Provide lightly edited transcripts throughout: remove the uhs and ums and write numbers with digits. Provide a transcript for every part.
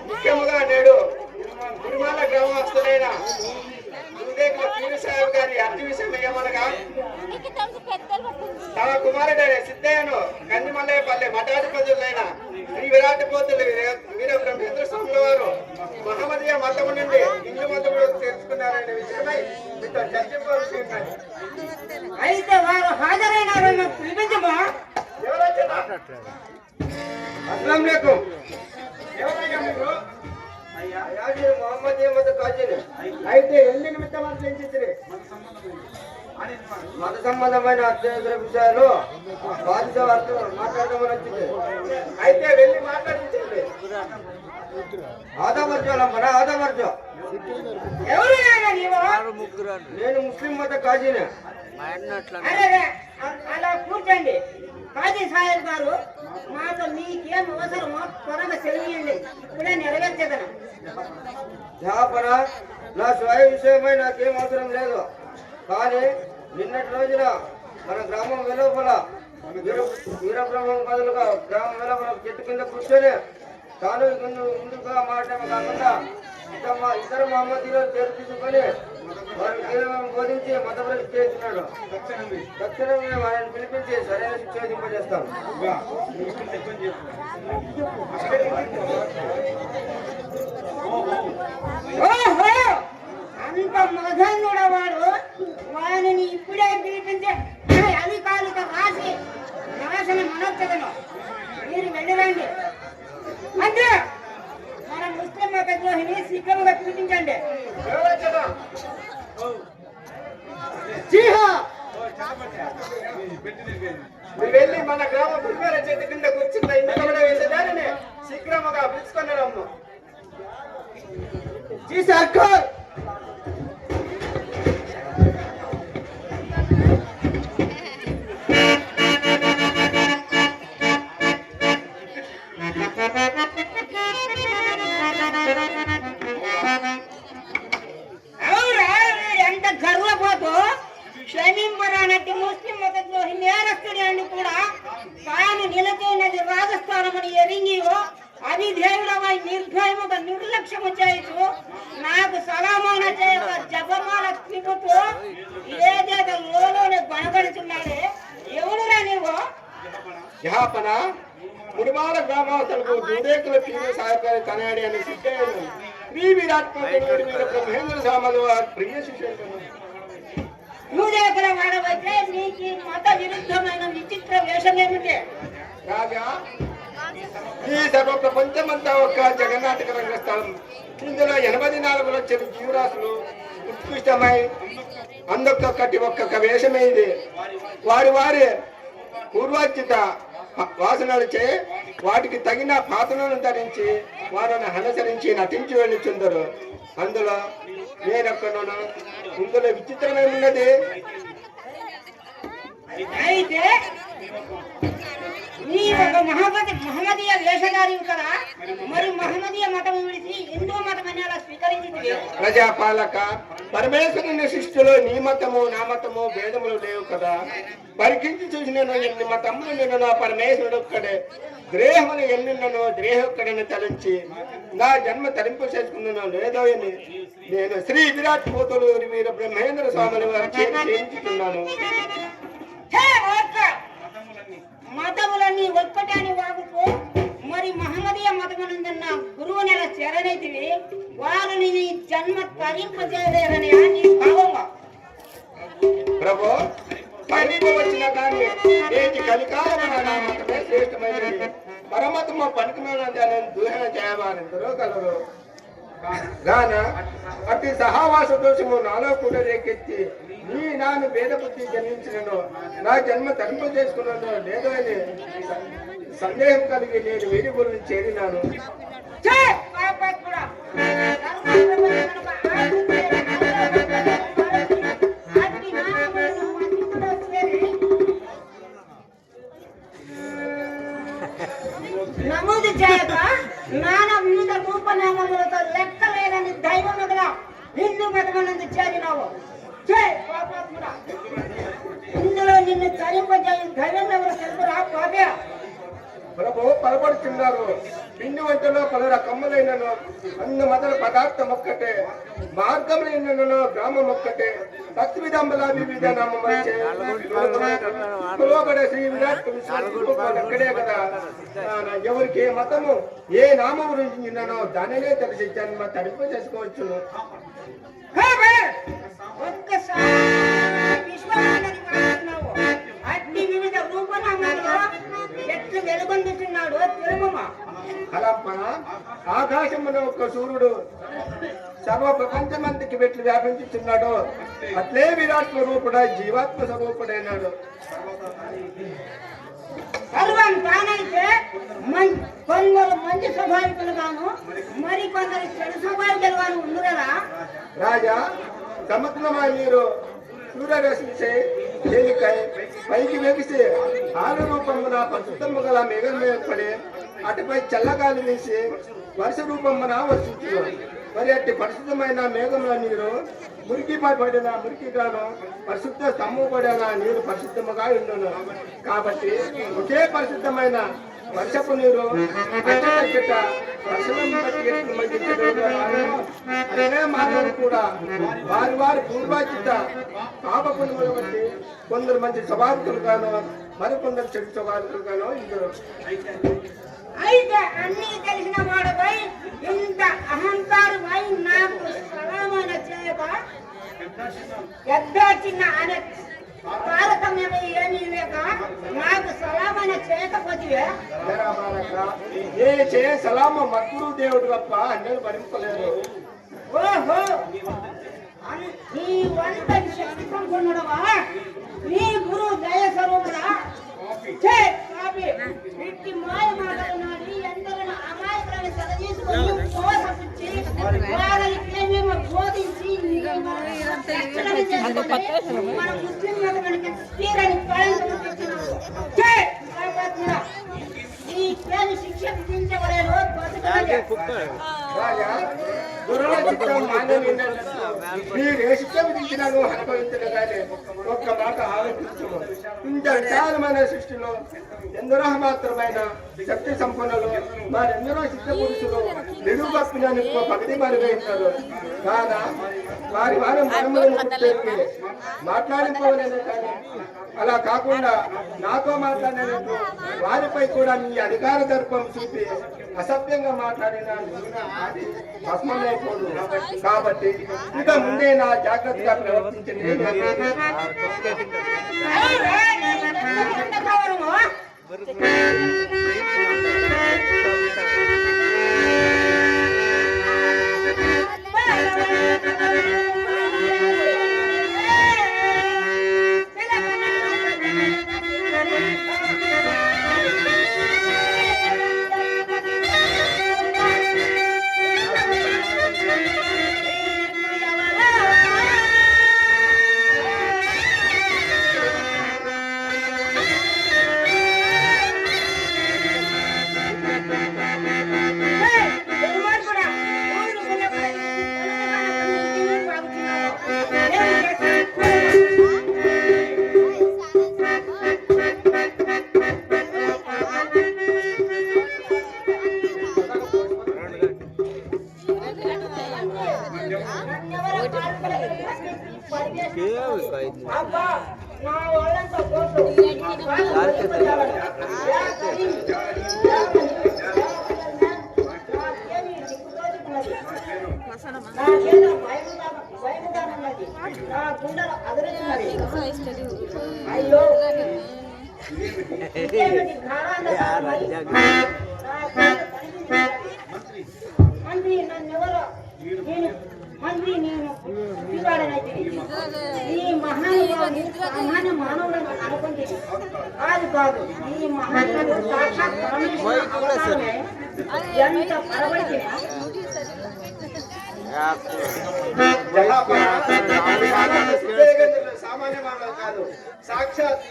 ముఖ్యముగా నేడు గురుమాల గ్రామస్తులైన గారి అర్జీ విషయం ఏమనగా తమ కుమారుడైన సిద్ధయ్యను కందిమల్లయ్యపల్లె మఠాధిపతులైన శ్రీ విరాట్ పోతులు వీర బ్రహ్మేంద్ర స్వాముల వారు మహమ్మదీయ మతము నుండి హిందూ మతములకు చేర్చుకున్నారనే విషయమై మీతో చర్చించవలసి ఉన్నది. అయితే వారు హాజరైనారని పిలిపించమా? అస్సలాం అలైకుం. మొహమ్మదీయ మత కాజీని అయితే ఎన్ని నిమిత్తం అర్థించింది మత సంబంధమైన అత్యవసర విషయాలు బాధిత వారితో మాట్లాడమని వచ్చింది. అయితే వెళ్ళి మాట్లాడించండి. ఆదామర్జోలమ్మన ఆదామర్జో నేను ముస్లిం మత కాజీని. అలా కూర్చోండి. కాజీ సాహెబ్ గారు మాతో మీకేం అవసరమో త్వరగా తెలియండి, ఇప్పుడే నెరవేర్చేదను. జాపన నా స్వయం విషయమై నాకేం అవసరం లేదు. కానీ నిన్నటి రోజున మన గ్రామం వెలుపల వీరబ్రహ్మం బదులుగా గ్రామం వెలుపల చెట్టు కింద కూర్చొని తాను ముందుగా మాట్లాడమే కాకుండా ఇతర మహమ్మదీలను పేరు తీసుకొని వారికి బోధించి మత ప్రతిష్ఠ చేస్తున్నాడు. తక్షణమే వారిని పిలిపించి సరైన శిక్ష దింపజేస్తాం. అంత మధన్నుడు వాడు, వారిని ఇప్పుడే పిలిపించి అధికారులతో రాసి నాశనం మనొచ్చదను. మీరు వెళ్ళిరండి. అంటే మన ముస్లిం మత ద్రోహిని శీఘ్రంగా పిలిపించండి. వెళ్ళి మన గ్రామ పుష్పాల చెట్టు కింద కూర్చుంటే ఇందులో వేసేదాన్ని శీఘ్రముగా పిలుచుకొని రమ్ము. ఎంత గర్వ అట్టి ముస్లిం మతద్రోహి నేరస్తుడి అని కూడా తాను నిలకైనది రాజస్థానమని ఎరింగియో అవిధేయుడమై నిర్భయముగా నిర్లక్ష్యము చేయొచ్చు నాకు సలామాన చేయక జపమాల తిరుగుతూ ఏదేదో లోలోనే గణపడుతున్నాడే ఎవడురా నీవు? యహాపన ముడిమాల గ్రామస్తులకు దూరేకుల పీన సాయకారి తనయాడి అని సిద్ధయ్యను శ్రీ విరాట్ కోహ్లీ వీర బ్రహ్మేంద్ర స్వాముల వారి ప్రియ శిష్యుడు. దూరేకుల వాడవైతే నీకు మత విరుద్ధమైన విచిత్ర వేషం ఏమిటి? రాజా, ఈ సర్వ ప్రపంచమంతా ఒక జగన్నాటక రంగస్థలం. ఇందులో 84 లక్షల జీవరాశులు ఉత్కృష్టమై అందొక్కటి ఒక్కొక్క వేషమే ఇది. వారి వారి పూర్వార్జిత వాసనలచే వాటికి తగిన పాత్రలను ధరించి వారిని అనుసరించి నటించి వెళ్ళుచుందరు. అందులో నేనొక్కను ఇందులో విచిత్రమేమున్నది? అయితే నీ ఒక మహమ్మదీయ వేషధారి కదా, మరి మహమ్మదీయ మతం విడిచి హిందూ మతం అని అలా స్వీకరించింది. ప్రజాపాలక పరమేశ్వరుని సృష్టిలో నీ మతము నా మతము భేదములు లేవు కదా. పరికించి చూసిన ఎన్ని మతములు నిన్న పరమేశ్వరుడు ఒక్కడే, ద్రేహములు ఎన్నిన్నను ద్రేహొక్కడని తలంచి నా జన్మ తరింపు చేసుకున్నాను లేదో అని నేను శ్రీ విరాట్ కోహ్లీ వీర బ్రహ్మేంద్ర స్వాముల వారు చేయించుతున్నాను. మతములన్నీ ఒక్కటాని వాగుతూ మరి మహమ్మదీయ మతమునందన్న గురువుని ఎలా చేరనైతివి, వారిని నీ జన్మ తరింపజేయలేరని నీ భావమా? ప్రభు, తరింపు వచ్చిన దాన్ని నేటి కలికాలమైన నా మతమే శ్రేష్టమైనది. పరమతమ పనికిమైన దానిని దూషణ చేయవారెందరో కలరు. గాన అట్టి సహావాస దోషము నాలో కూడా రేకెత్తి నీ నాను భేద బుద్ధి జన్మించినను నా జన్మ తరింపు చేసుకున్నాను లేదో అని సందేహం కలిగి నేను వీరి గురించి చేరినాను. నమోదు చేయక నానా వివిధ రూపనామములతో లెక్కలేనని దైవముగా హిందూ మతమనందు చేరినావు. ఇందులో నిన్ను తరింపజేయ ధైర్యం ఎవరు తెలుపురా పాపే? ప్రభు పొరపడుతున్నారు. పిండి వంటలో పలు రకములైనను అన్ని మొదల పదార్థం ఒక్కటే, మార్గములైనను గ్రామం ఒక్కటే, తత్విదంబల వివిధ నామం పిలువబడే శ్రీ విరాట్ అక్కడే కదా. ఎవరికి ఏ మతము ఏ నామం గురించినో దానినే తెలిసి జన్మ తరింపు చేసుకోవచ్చును. అన్ని వివిధ రూపనామాలలో ఎట్లు వెలుగొందుతున్నాడు తిరుమమ. కలంపన ఆకాశమున ఒక్క సూర్యుడు సర్వ ప్రపంచమంతకి వెట్లు వ్యాపించుతున్నాడు. అట్లే విరాట్ స్వరూపుడ జీవాత్మ స్వరూపుడైనాడు. సర్వం తానైతే కొందరు మంచి స్వభావికులుగాను మరి కొందరు చెడు స్వభావికులుగాను ఉండురా. రాజా, సముద్రమా మీరు సూర్యరశ్మిచే తేలికై పైకి వెగిసి ఆరు రూపమున పరిశుద్ధము గల మేఘం ఏర్పడి అటుపై చల్లగాలి వేసి వర్ష రూపమున వర్షించు. మరి అట్టి పరిశుద్ధమైన మేఘంలో నీరు మురికి పడిన మురికిగాను పరిశుద్ధ స్తంభం పడిన నీరు పరిశుద్ధముగా ఉండును. కాబట్టి ఒకే పరిశుద్ధమైన వర్షపు నీరు అదే మానవులు కూడా వారి వారి పూర్వాచిత పాపపుణ్యములు బట్టి కొందరు మంచి స్వభావికులుగాను మరికొందరు చెడు స్వభావికులుగాను ఇందులో. అయితే అన్ని తెలిసిన వాడుపై ఇంత అహంకారమై నాకు సలామైన చేయక పెద్ద చిన్న అనే తారతమ్యమే ఏమీ లేక నాకు సలామైన చేయకపోతే ఏ చే సలామ మక్కుడు దేవుడు తప్ప అన్నీ భరింపలేదు. ఓహో, నీ వంట శక్తి సంపన్నుడవా? నీ గురు దయ స్వరూపుడా? వీటి మాయ మాటలు నాడి ఎందరైనా అమాయకులను సరిచేసుకొని మోసపుచ్చి వారిని ఏమేమో బోధించి మన ముస్లిం మతానికి తీరని కళంకము తెచ్చినావు. ఈ పేరు శిక్ష విధించవలేను. రాజా గురువుల చిత్తం మాన్యం ఏంటంటే మీరు ఏ శిక్ష విధించినాను అనుభవించదు కానీ ఒక్క మాట ఆలోచించము. ఇంత విశాలమైన సృష్టిలో ఎందరో మాత్రమైన శక్తి సంపన్నులు మరెందరో సిద్ధ పురుషులు నిలువప్పిన భక్తి మరుగైతారు కాదా వారి వారి మనములను గుర్తెరిగి మాట్లాడిపోలేదు కానీ అలా కాకుండా నాతో మాట్లాడినట్టు వారిపై కూడా మీ అధికార దర్పం చూపి అసభ్యంగా మాట్లాడిన అది భస్మమైపోదు. కాబట్టి ఇక ముందే నా జాగ్రత్తగా ప్రవర్తించండి. అయ్యో మంత్రి నన్నెవరో మంత్రి నేను ఈ మహానుభావుని సామాన్య మానవుడు అనుకుంటే కాదు కాదు ఈ మహానుభావుడు సాక్షాత్ పరమేశ్వరుడు ఎంత పరబడితే సామాన్య మానవులు కాదు సాక్షాత్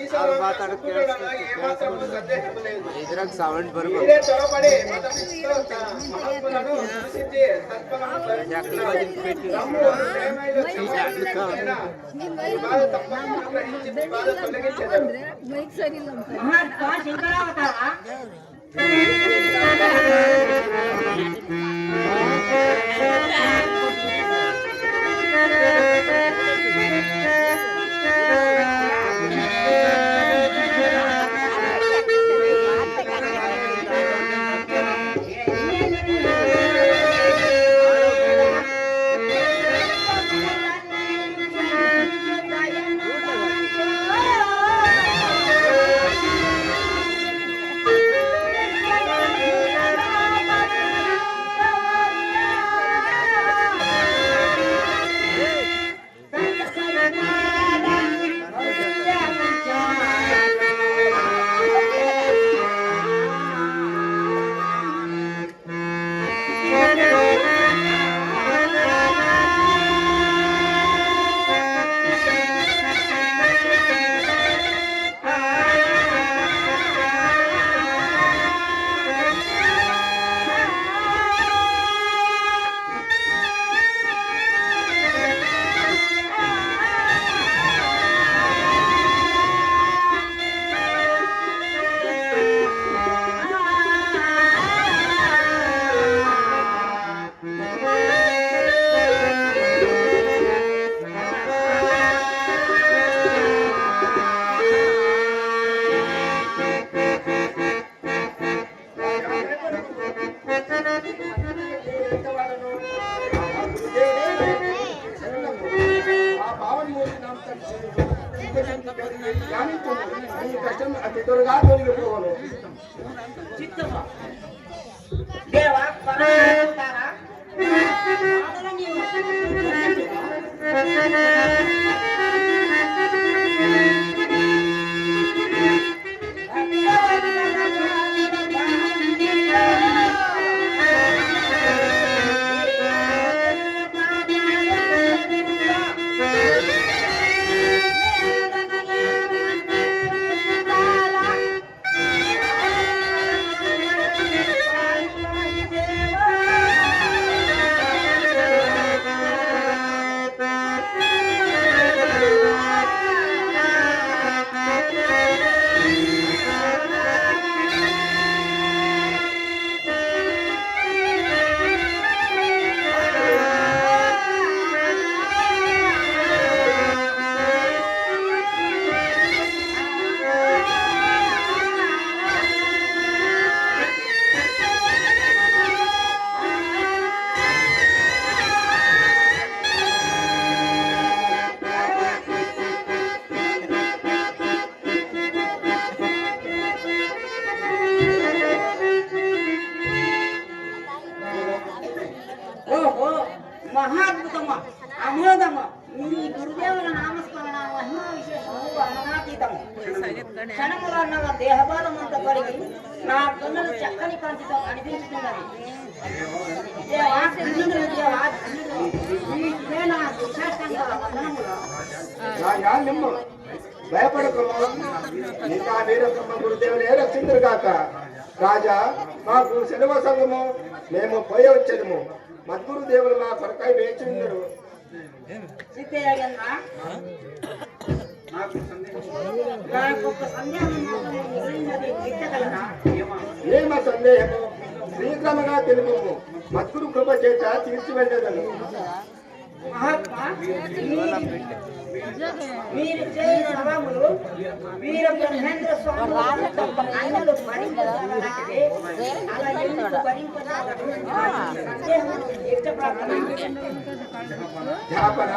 శంకరావతారా కష్టం అతి త్వరగా తొలగిపోవాలి. దేవా పరమేశ్వరుడా క్షణములో నా దేహబాలం అంతా కరిగి నా కన్నులు చక్కని కాంతితో కనిపించుతున్నది. దేవా, ధన్యుడు దేవా, ధన్యుడు. ఇదే నా దుఃఖాష్టంగా వదనములు. రాజా నిమ్ము భయపడకము, ఇంకా వీరబ్రహ్మ గురుదేవులే రక్షించరు కాక. రాజా, మాకు సెలవు సంఘము, మేము పోయి వచ్చేదము. మద్గురు దేవులు మా కొరకై వేచి ఉండరు. సిద్ధయ్యన్నా, నాకు ఒక సందేహం మిగిలినది తీర్చగలరా? ఏమ సందేహము? శ్రీక్రమంగా తెలుపుము. మద్గురు కృప చేత తీర్చి వెళ్ళదను. మహాత్మా, మీరు చేయ సభములు వీర బ్రహ్మేంద్ర స్వామి అన్నలు భరించగలగటే, అలా ఎందుకు భరింపజాలరు? సందేహములు జ్ఞాపన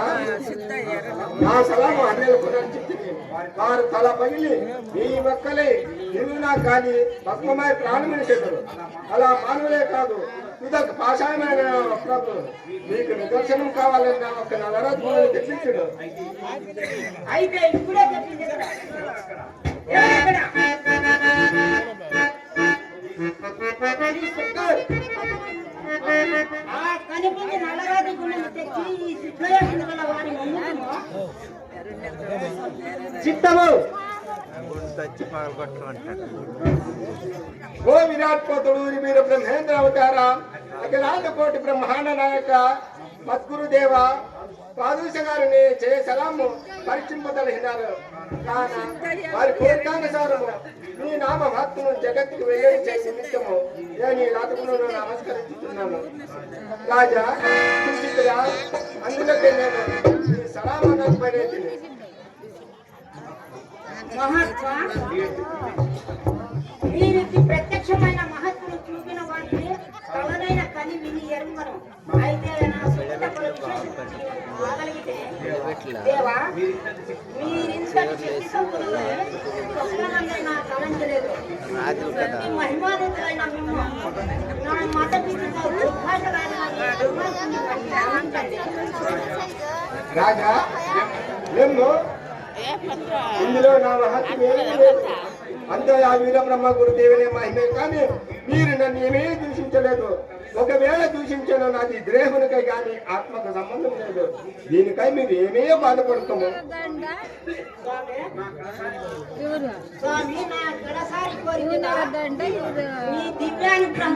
నా సలాము అన్నలు కూడా చెప్తుంది. వారు తల పగిలి నీ మొక్కలే నిలువునా కానీ భస్మమై ప్రాణమిడిచెదరు. అలా మానవులే కాదు, ఇదొక పాషాయమైన ప్రభు. మీకు నిదర్శనం కావాలన్నా ఒక నవరత్నాలు తెప్పించడు. అయితే ఇప్పుడే చెప్పింది కదా. ఆ కనిపించి నల్లరాజు గుణము తెచ్చి ఈ సిద్ధయ్య గల వారి ముందుకు చిత్తము ఓ విరాట్ కోతుడు వీర బ్రహ్మేంద్ర అవతార, అఖిలాండ కోటి బ్రహ్మాండ నాయక మద్గురు దేవ, పాదూష గారిని చేయ సలాము పరీక్షింపదలినారు. కాన వారి కోరికానుసారము మీ నామ మహత్తును జగత్తుకు వెల్లడి చేసే నిత్యము నేను రాతకును నమస్కరించుతున్నాను. రాజా, చూసిరా, అందులోకే నేను ఈ సలామన్నది పడేది. మహాత్మా, వీరికి ప్రత్యక్షమైన మహత్తును చూపిన వాటిని తలనైన కని విని ఎరుమను. అయితే నా సుఖతపలు విశేషించగలిగితే దేవా, మీరింతటి శక్తి సంపదలో స్వప్నమందైనా తలంచలేదు. ఈ మహిమాదితులైన మిమ్ము నా మాట పిల్లతో దుర్భాషలాడిన రాజా, మేము ఇందులో నా మహత్వం ఏమీ లేదు. అంతే ఆ వీరబ్రహ్మ గురుదేవునే మహిమే కానీ మీరు నన్ను ఏమీ దూషించలేదు. ఒకవేళ దూషించాను నాది ద్రేహునికై కానీ ఆత్మకు సంబంధం లేదు. దీనికై మీరు ఏమీ బాధపడతాము. స్వామి, నా గడసారి కోరిక మీ దివ్యానుగ్రహం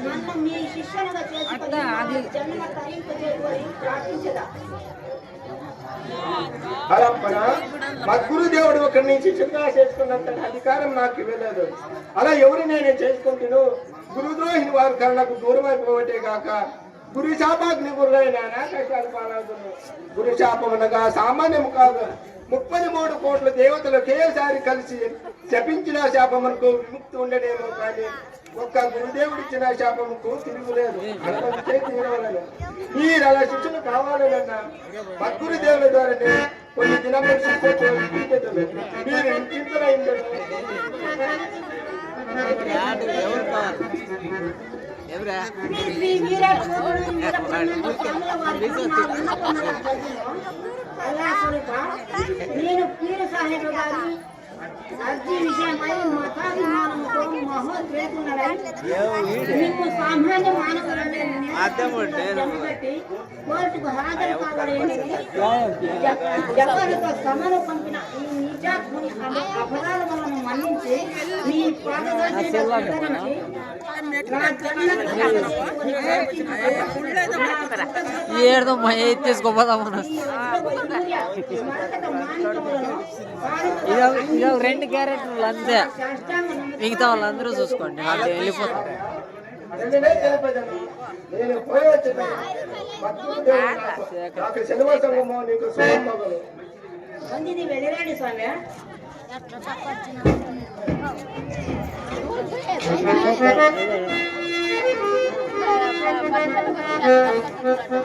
నన్ను మీ శిష్యునిగా చేసుకొని జన్మ తరింపజేసుకొని ప్రార్థించదా. అలా మద్గురు దేవుడు ఒకరి నుంచి చిన్న చేసుకున్నంత అధికారం నాకు ఇవ్వలేదు. అలా ఎవరు నేను చేసుకుంటును? గురుద్రోహిని వారు కళ్ళకు దూరం అయిపోవటే కాక గురు శాపాగ్ని గురైన కష్టాలు పాలవుతున్నాను. గురు శాపం అనగా సామాన్యం కాదు. 33 కోట్ల దేవతలు ఒకేసారి కలిసి శపించిన శాపమునకు విముక్తి ఉండడేమో కానీ ఒక్క గురుదేవుడిచ్చిన శాపముకు తిరుగులేదు. తీరవలను. మీరు అలా శిక్షణ కావాలన్నా మద్గురు దేవుల ద్వారానే కొన్ని దినములు మీరు చింతనైందరు. నేను పీరు సాహెబ్ గారు అర్జీ విషయమై మతాభిమానంతో మహోద్రేకున్నదై మేము సామాన్య మానవులని జమగట్టి కోర్టుకు హాజరు కావాలని జగన్తో సమను పంపిన ఈ నిజాత్ముని అపరాధ వలన మన్నించి మీ పాదదర్శించి ఏదో తీసుకోపోదాం. ఇది 2 క్యారెక్టర్లు అంతే, మిగతా వాళ్ళందరూ చూసుకోండి. వెళ్ళిపోతారు. నేను పోయి వచ్చిన శనివ సంగమో నీకు శుభమగలు. వెళ్ళిరండి స్వామి. Thank you.